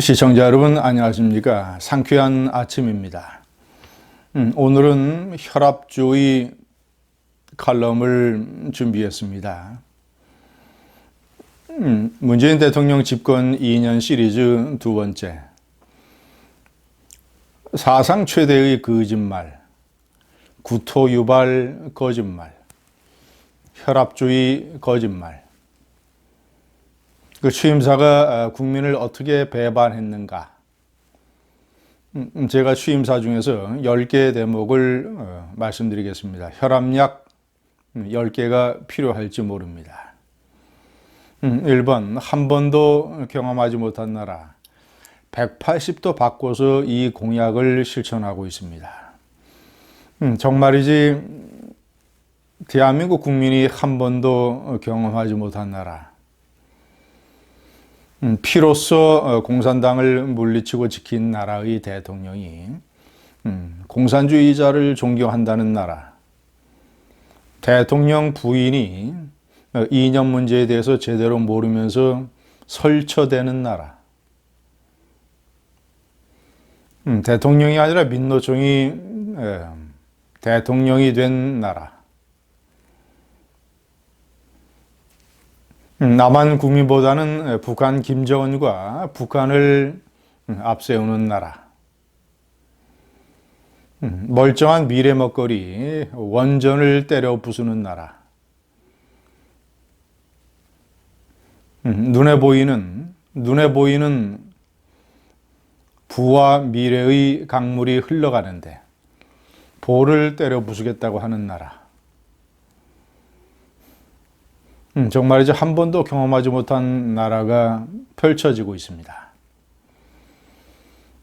시청자 여러분 안녕하십니까? 상쾌한 아침입니다. 오늘은 혈압주의 칼럼을 준비했습니다. 문재인 대통령 집권 2년 시리즈 두 번째, 사상 최대의 거짓말, 구토 유발 거짓말, 혈압주의 거짓말. 그 취임사가 국민을 어떻게 배반했는가? 제가 취임사 중에서 10개의 대목을 말씀드리겠습니다. 혈압약 10개가 필요할지 모릅니다. 1번, 한 번도 경험하지 못한 나라. 180도 바꿔서 이 공약을 실천하고 있습니다. 정말이지 대한민국 국민이 한 번도 경험하지 못한 나라. 피로써 공산당을 물리치고 지킨 나라의 대통령이 공산주의자를 존경한다는 나라. 대통령 부인이 이념 문제에 대해서 제대로 모르면서 설쳐대는 나라. 대통령이 아니라 민노총이 대통령이 된 나라. 남한 국민보다는 북한 김정은과 북한을 앞세우는 나라. 멀쩡한 미래 먹거리 원전을 때려 부수는 나라. 눈에 보이는 부와 미래의 강물이 흘러가는데 보를 때려 부수겠다고 하는 나라. 정말이죠. 한 번도 경험하지 못한 나라가 펼쳐지고 있습니다.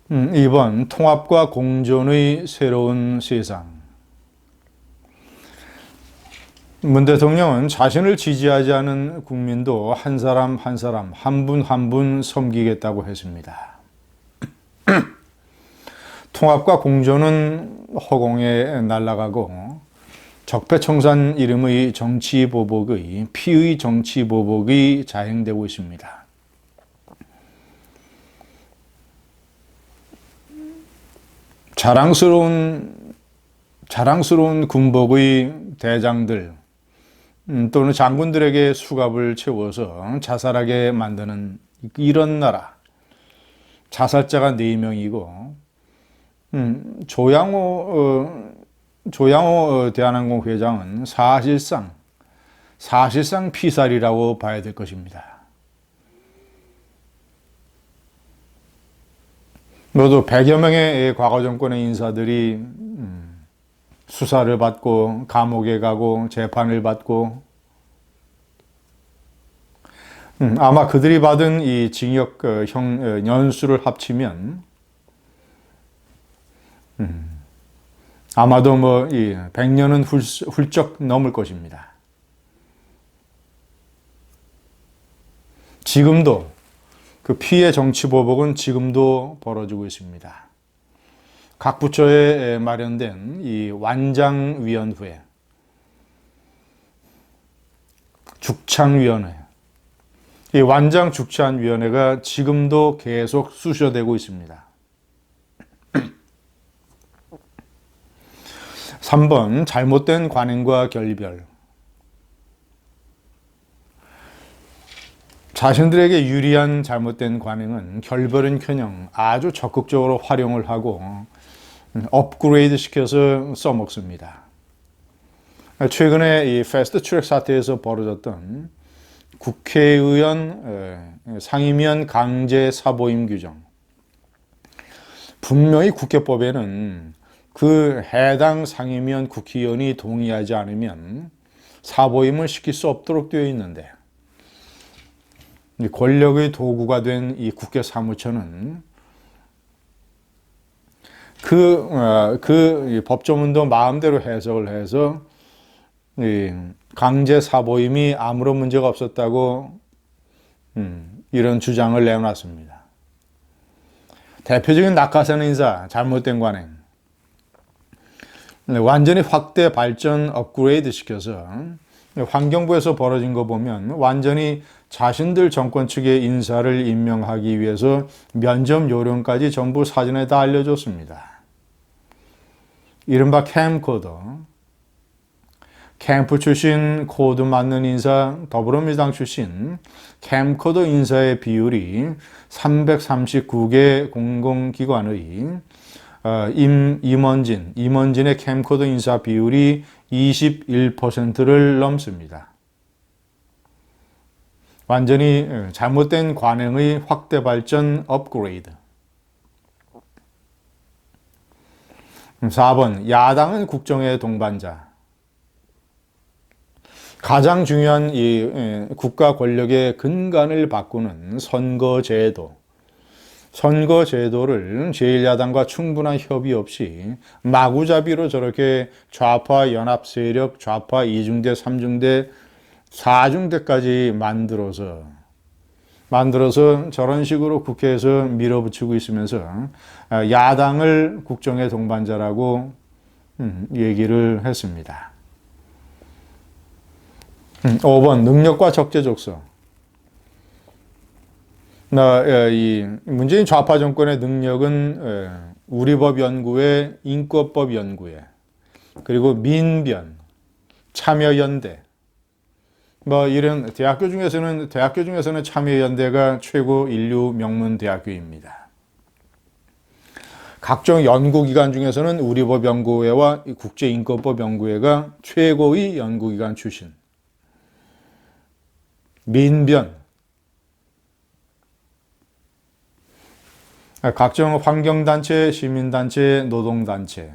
2번, 통합과 공존의 새로운 세상. 문 대통령은 자신을 지지하지 않은 국민도 한 사람 한 사람, 한 분 한 분 섬기겠다고 했습니다. 통합과 공존은 허공에 날아가고 적폐청산 이름의 정치보복의 피의 정치보복이 자행되고 있습니다. 자랑스러운 군복의 대장들 또는 장군들에게 수갑을 채워서 자살하게 만드는 이런 나라. 자살자가 4명이고 조양호 대한항공 회장은 사실상 피살이라고 봐야 될 것입니다. 모두 100여 명의 과거 정권의 인사들이 수사를 받고 감옥에 가고 재판을 받고 아마 그들이 받은 이 징역 연수를 합치면 아마도 100년은 훌쩍 넘을 것입니다. 지금도 그 피해 정치보복은 지금도 벌어지고 있습니다. 각 부처에 마련된 이 완장위원회, 죽창위원회, 이 완장죽창위원회가 지금도 계속 수셔되고 있습니다. 3번, 잘못된 관행과 결별. 자신들에게 유리한 잘못된 관행은 결별은커녕 아주 적극적으로 활용을 하고 업그레이드 시켜서 써먹습니다. 최근에 이 패스트 트랙 사태에서 벌어졌던 국회의원 상임위원 강제 사보임 규정. 분명히 국회법에는 그 해당 상임위원 국회의원이 동의하지 않으면 사보임을 시킬 수 없도록 되어 있는데 권력의 도구가 된 이 국회 사무처는 그 법조문도 마음대로 해석을 해서 강제 사보임이 아무런 문제가 없었다고 이런 주장을 내놨습니다. 대표적인 낙하산 인사, 잘못된 관행. 완전히 확대 발전 업그레이드 시켜서 환경부에서 벌어진 거 보면 완전히 자신들 정권 측의 인사를 임명하기 위해서 면접 요령까지 전부 사전에 다 알려줬습니다. 이른바 캠코더, 캠프 출신 코드 맞는 인사, 더불어민주당 출신 캠코더 인사의 비율이 339개 공공기관의 임원진의 캠코더 인사 비율이 21%를 넘습니다. 완전히 잘못된 관행의 확대 발전 업그레이드. 4번, 야당은 국정의 동반자. 가장 중요한 이 국가 권력의 근간을 바꾸는 선거제도. 선거제도를 제1야당과 충분한 협의 없이 마구잡이로 저렇게 좌파 연합 세력, 좌파 2중대, 3중대, 4중대까지 만들어서 저런 식으로 국회에서 밀어붙이고 있으면서 야당을 국정의 동반자라고 얘기를 했습니다. 5번, 능력과 적재적소. 이 문재인 좌파 정권의 능력은 우리법연구회, 인권법연구회, 그리고 민변, 참여연대, 이런 대학교 중에서는 참여연대가 최고 인류 명문 대학교입니다. 각종 연구기관 중에서는 우리법연구회와 국제인권법연구회가 최고의 연구기관 출신. 민변, 각종 환경단체, 시민단체, 노동단체,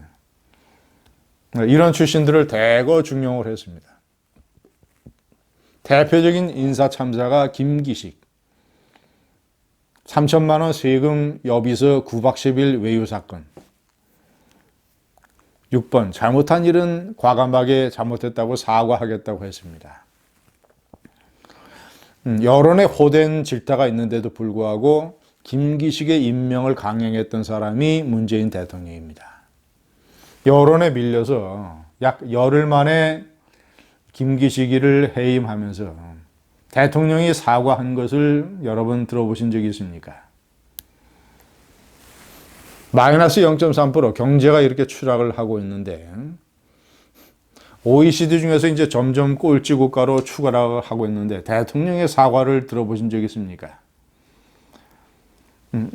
이런 출신들을 대거 중용을 했습니다. 대표적인 인사 참사가 김기식, 3천만 원 세금 여비서 9박 10일 외유 사건. 6번, 잘못한 일은 과감하게 잘못했다고 사과하겠다고 했습니다. 여론에 호된 질타가 있는데도 불구하고 김기식의 임명을 강행했던 사람이 문재인 대통령입니다. 여론에 밀려서 약 열흘 만에 김기식이를 해임하면서 대통령이 사과한 것을 여러분 들어보신 적이 있습니까? 마이너스 0.3% 경제가 이렇게 추락을 하고 있는데 OECD 중에서 이제 점점 꼴찌 국가로 추락하고 있는데 대통령의 사과를 들어보신 적이 있습니까?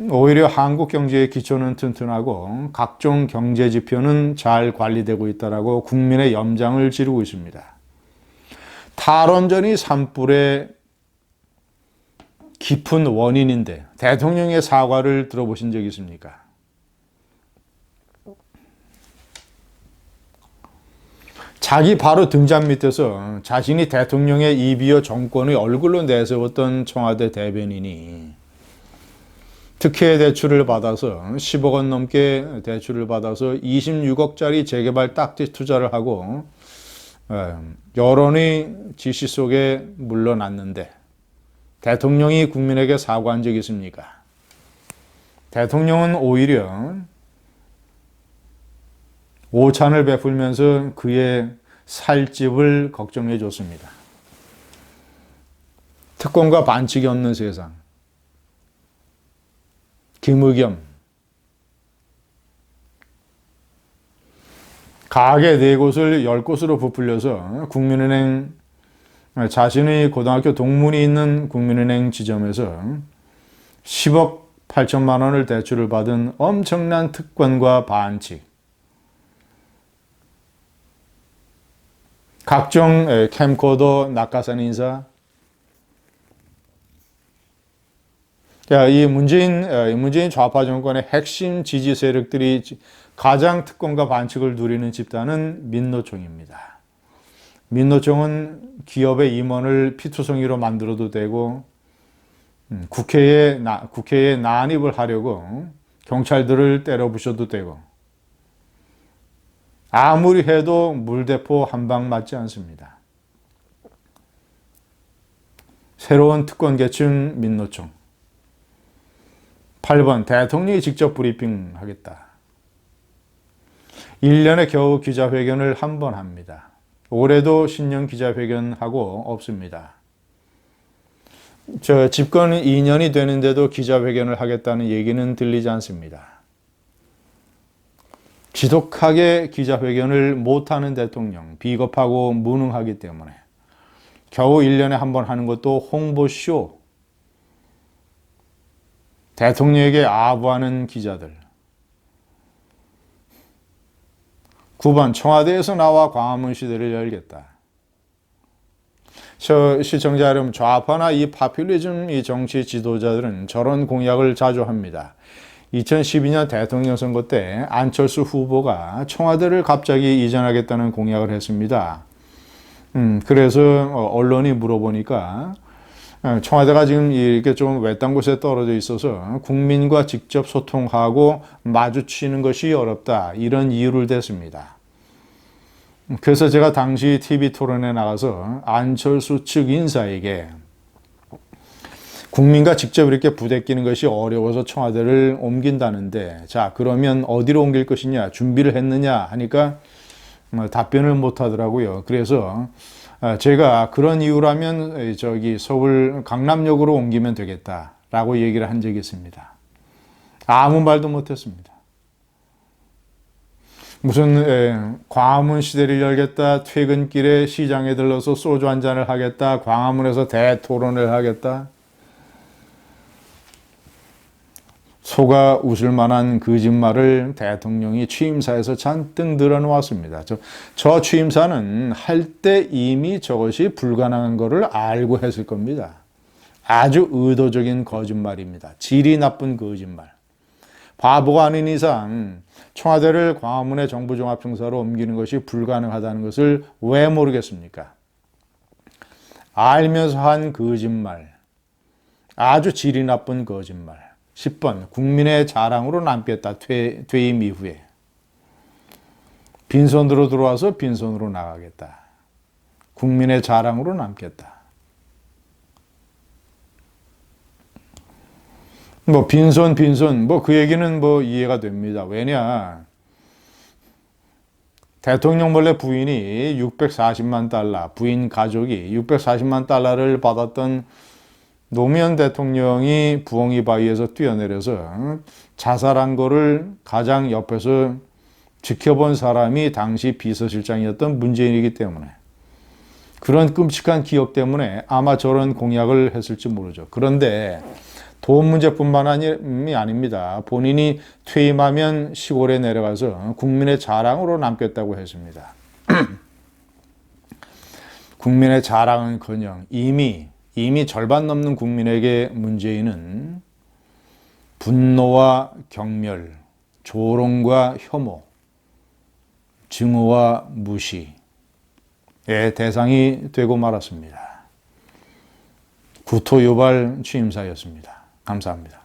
오히려 한국 경제의 기초는 튼튼하고 각종 경제 지표는 잘 관리되고 있다라고 국민의 염장을 지르고 있습니다. 탈원전이 산불의 깊은 원인인데 대통령의 사과를 들어보신 적이 있습니까? 자기 바로 등잔 밑에서 자신이 대통령의 입이어 정권의 얼굴로 내세웠던 청와대 대변인이 특혜 대출을 받아서 10억 원 넘게 대출을 받아서 26억짜리 재개발 딱지 투자를 하고 여론의 지시 속에 물러났는데 대통령이 국민에게 사과한 적이 있습니까? 대통령은 오히려 오찬을 베풀면서 그의 살집을 걱정해 줬습니다. 특권과 반칙이 없는 세상. 김의겸. 가게 4곳을 10곳으로 부풀려서 국민은행, 자신의 고등학교 동문이 있는 국민은행 지점에서 10억 8천만 원을 대출을 받은 엄청난 특권과 반칙. 각종 캠코더, 낙하산 인사. 이 문재인 좌파 정권의 핵심 지지 세력들이 가장 특권과 반칙을 누리는 집단은 민노총입니다. 민노총은 기업의 임원을 피투성이로 만들어도 되고 국회에 난입을 하려고 경찰들을 때려 부셔도 되고 아무리 해도 물대포 한 방 맞지 않습니다. 새로운 특권 계층 민노총. 8번 대통령이 직접 브리핑 하겠다. 1년에 겨우 기자회견을 한 번 합니다. 올해도 신년 기자회견하고 없습니다. 집권 2년이 되는데도 기자회견을 하겠다는 얘기는 들리지 않습니다. 지독하게 기자회견을 못하는 대통령, 비겁하고 무능하기 때문에 겨우 1년에 한 번 하는 것도 홍보쇼, 대통령에게 아부하는 기자들. 9번 청와대에서 나와 광화문 시대를 열겠다. 시청자 여러분, 좌파나 이 파퓰리즘 이 정치 지도자들은 저런 공약을 자주 합니다. 2012년 대통령 선거 때 안철수 후보가 청와대를 갑자기 이전하겠다는 공약을 했습니다. 그래서 언론이 물어보니까 청와대가 지금 이렇게 좀 외딴 곳에 떨어져 있어서 국민과 직접 소통하고 마주치는 것이 어렵다. 이런 이유를 댔습니다. 그래서 제가 당시 TV 토론에 나가서 안철수 측 인사에게 국민과 직접 이렇게 부대끼는 것이 어려워서 청와대를 옮긴다는데, 자, 그러면 어디로 옮길 것이냐, 준비를 했느냐 하니까 답변을 못 하더라고요. 그래서 제가 그런 이유라면 서울 강남역으로 옮기면 되겠다라고 얘기를 한 적이 있습니다. 아무 말도 못 했습니다. 무슨 광화문 시대를 열겠다, 퇴근길에 시장에 들러서 소주 한 잔을 하겠다, 광화문에서 대토론을 하겠다. 속아 웃을 만한 거짓말을 대통령이 취임사에서 잔뜩 늘어놓았습니다. 저 취임사는 할 때 이미 저것이 불가능한 것을 알고 했을 겁니다. 아주 의도적인 거짓말입니다. 질이 나쁜 거짓말. 바보가 아닌 이상 청와대를 광화문의 정부종합청사로 옮기는 것이 불가능하다는 것을 왜 모르겠습니까? 알면서 한 거짓말. 아주 질이 나쁜 거짓말. 10번 국민의 자랑으로 남겠다. 퇴임 이후에 빈손으로 들어와서 빈손으로 나가겠다. 국민의 자랑으로 남겠다. 빈손 그 얘기는 이해가 됩니다. 왜냐, 대통령 원래 부인이 640만 달러, 부인 가족이 640만 달러를 받았던 노무현 대통령이 부엉이 바위에서 뛰어내려서 자살한 거를 가장 옆에서 지켜본 사람이 당시 비서실장이었던 문재인이기 때문에, 그런 끔찍한 기억 때문에 아마 저런 공약을 했을지 모르죠. 그런데 돈 문제뿐만 아닙니다. 본인이 퇴임하면 시골에 내려가서 국민의 자랑으로 남겠다고 했습니다. 국민의 자랑은커녕 이미 절반 넘는 국민에게 문재인은 분노와 경멸, 조롱과 혐오, 증오와 무시의 대상이 되고 말았습니다. 구토유발 취임사였습니다. 감사합니다.